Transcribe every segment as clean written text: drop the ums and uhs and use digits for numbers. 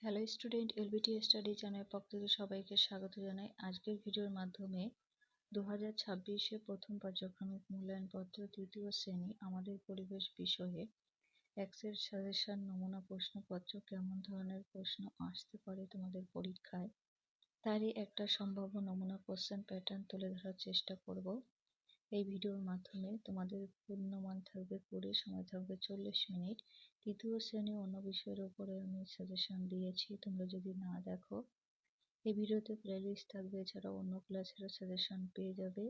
Hello student, LBT study channel পক্ষ থেকে সবাইকে স্বাগত জানাই। আজকের ভিডিওর মাধ্যমে 2026-এ প্রথম পর্যায়ক্রমিক মূল্যায়নপত্র তৃতীয় শ্রেণী আমাদের পরিবেশ বিষয়ে এক্সের সাজেশন নমুনা প্রশ্নপত্র কেমন ধরনের প্রশ্ন আসতে পারে তোমাদের পরীক্ষায়, তারই একটা সম্ভাব্য নমুনা কোশ্চেন প্যাটার্ন তুলে ধরার চেষ্টা করব। এই ভিডিওর মাধ্যমে তোমাদের পূর্ণমান থাকবে 20, সময় থাকবে 40 মিনিট। তৃতীয় শ্রেণী অন্য বিষয়ের উপরে আমি সাজেশন দিয়েছি, তোমরা যদি না দেখো এই ভিডিওতে প্লেলিস্ট থাকবে, এছাড়াও অন্য ক্লাসেরও সাজেশন পেয়ে যাবে।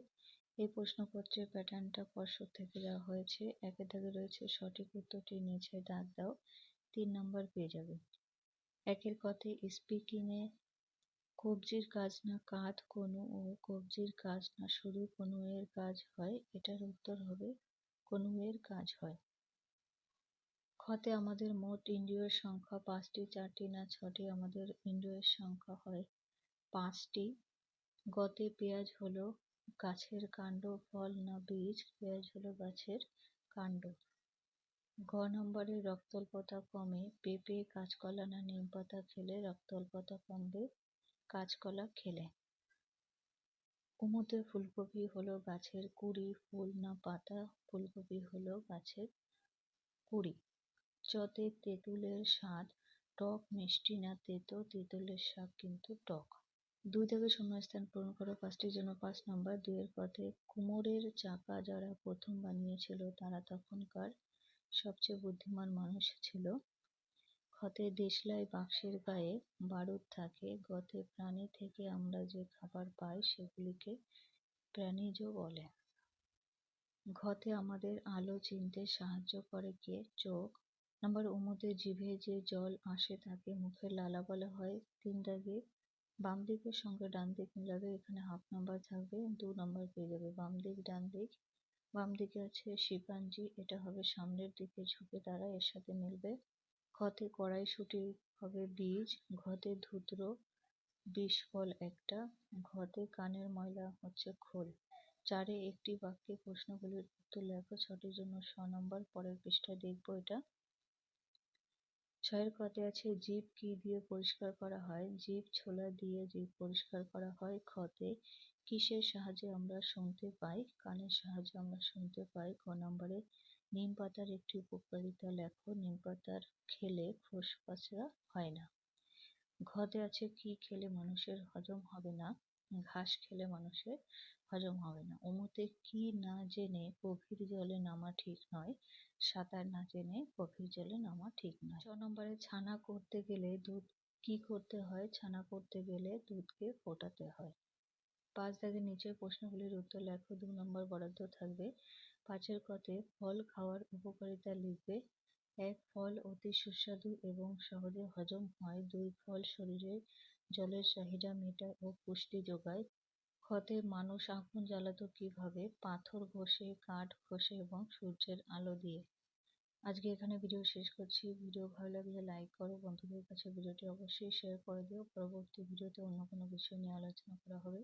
এই প্রশ্নপত্রের প্যাটার্নটা পর্ষদ থেকে দেওয়া হয়েছে। একের দাগে রয়েছে সঠিক উত্তরটি নিচে দাগ দাও, 3 নম্বর পেয়ে যাবে। একের কথায় স্পিকিংয়ে কবজির কাজ না কাঁধ কনু ও কবজির কাজ না শুধু কনুয়ের কাজ হয়, এটার উত্তর হবে কনুয়ের কাজ হয়। খতে আমাদের মোট ইন্দ্রিয়ের সংখ্যা 5টি, 4টি না 6টি আমাদের ইন্দ্রিয়ের সংখ্যা হয় 5টি। গতে পেঁয়াজ হলো গাছের কাণ্ড, ফল না বীজ, পেঁয়াজ হলো গাছের কাণ্ড। ঘ নম্বরে রক্তল্পতা কমে, পেঁপে কাঁচকলা না নিম পাতা খেলে রক্তল্পতা কমবে, কাঁচকলা খেলে। উমুতে ফুলকপি হলো গাছের কুড়ি, ফুল না পাতা, ফুলকপি হলো গাছের কুড়ি। চতে তেঁতুলের স্বাদ টক মিষ্টি না তেতো, তেঁতুলের স্বাদ কিন্তু টক। 2 থেকে শূন্যস্থান পূরণ করো, 5টির জন্য 5 নম্বর। 2 এর পথে কুমোরের চাকা যারা প্রথম বানিয়েছিল তারা তখনকার সবচেয়ে বুদ্ধিমান মানুষ ছিল। খতে দেশলাই বাক্সের গায়ে বারুদ থাকে, গতে প্রাণী থেকে আমরা যে খাবার পাই সেগুলিকে প্রাণীজ বলে। ঘতে আমাদের আলো চিনতে সাহায্য করে কে? চোখ। নাম্বার উমুতে জিভে যে জল আসে তাকে মুখের লালা বলা হয়। 3 দাগে বাম দিকের সঙ্গে ডান দিক মিলাবে, এখানে হাফ নাম্বার থাকবে, 2 নম্বর পেয়ে যাবে। বাম দিক ডান দিক, বাম দিকে আছে শিম্পাঞ্জি, এটা হবে সামনের দিকে ঝুঁকে দাঁড়ায়, এর সাথে মিলবে। খতে কড়াইশুঁটি হবে বীজ, ঘতে ধুত্র বিষ ফল একটা, ঘতে কানের ময়লা হচ্ছে খোল। 4-এ একটি বাক্যে প্রশ্নগুলির উত্তর লেখো, 6টির জন্য 6 নম্বর। পরের পৃষ্ঠায় দেখবো এটা। 6-এর খতে আছে জিভ কি দিয়ে পরিষ্কার করা হয়, জিভ ছোলা দিয়ে জিভ পরিষ্কার করা হয়। খতে কিসের সাহায্যে আমরা শুনতে পাই, কানের সাহায্যে আমরা শুনতে পাই। ক নম্বরে নিম পাতার একটি উপকারিতা লেখো, নিম পাতার খেলে খোসপচা হয় না। ঘতে আছে কি খেলে মানুষের হজম হবে না, ঘাস খেলে মানুষের হজম হবে না। উমুতে কি না জেনে গভীর জলে নামা ঠিক নয়, সাঁতার না জেনে গভীর জলে নামা ঠিক নয়। 6 নম্বরে ছানা করতে গেলে দুধ কি করতে হয়, ছানা করতে গেলে দুধকে ফোটাতে হয়। 5 দাগের নিচের প্রশ্নগুলির উত্তর লেখো, 2 নম্বর বরাদ্দ থাকবে। 5-এর খতে ফল খাওয়ার উপকারিতা লিখবে। 1 ফল অতি সুস্বাদু এবং সহজে হজম হয়। 2 ফল শরীরে জলের চাহিদা মেটায় ও পুষ্টি যোগায়। খতে মানুষ আগুন জ্বালাতো কিভাবে, পাথর ঘষে, কাঠ ঘষে এবং সূর্যের আলো দিয়ে। আজকে এখানে ভিডিও শেষ করছি। ভিডিও ভালো লাগলে লাইক করো, বন্ধুদের কাছে ভিডিওটি অবশ্যই শেয়ার করে দিও। পরবর্তী ভিডিওতে অন্য কোনো বিষয় নিয়ে আলোচনা করা হবে।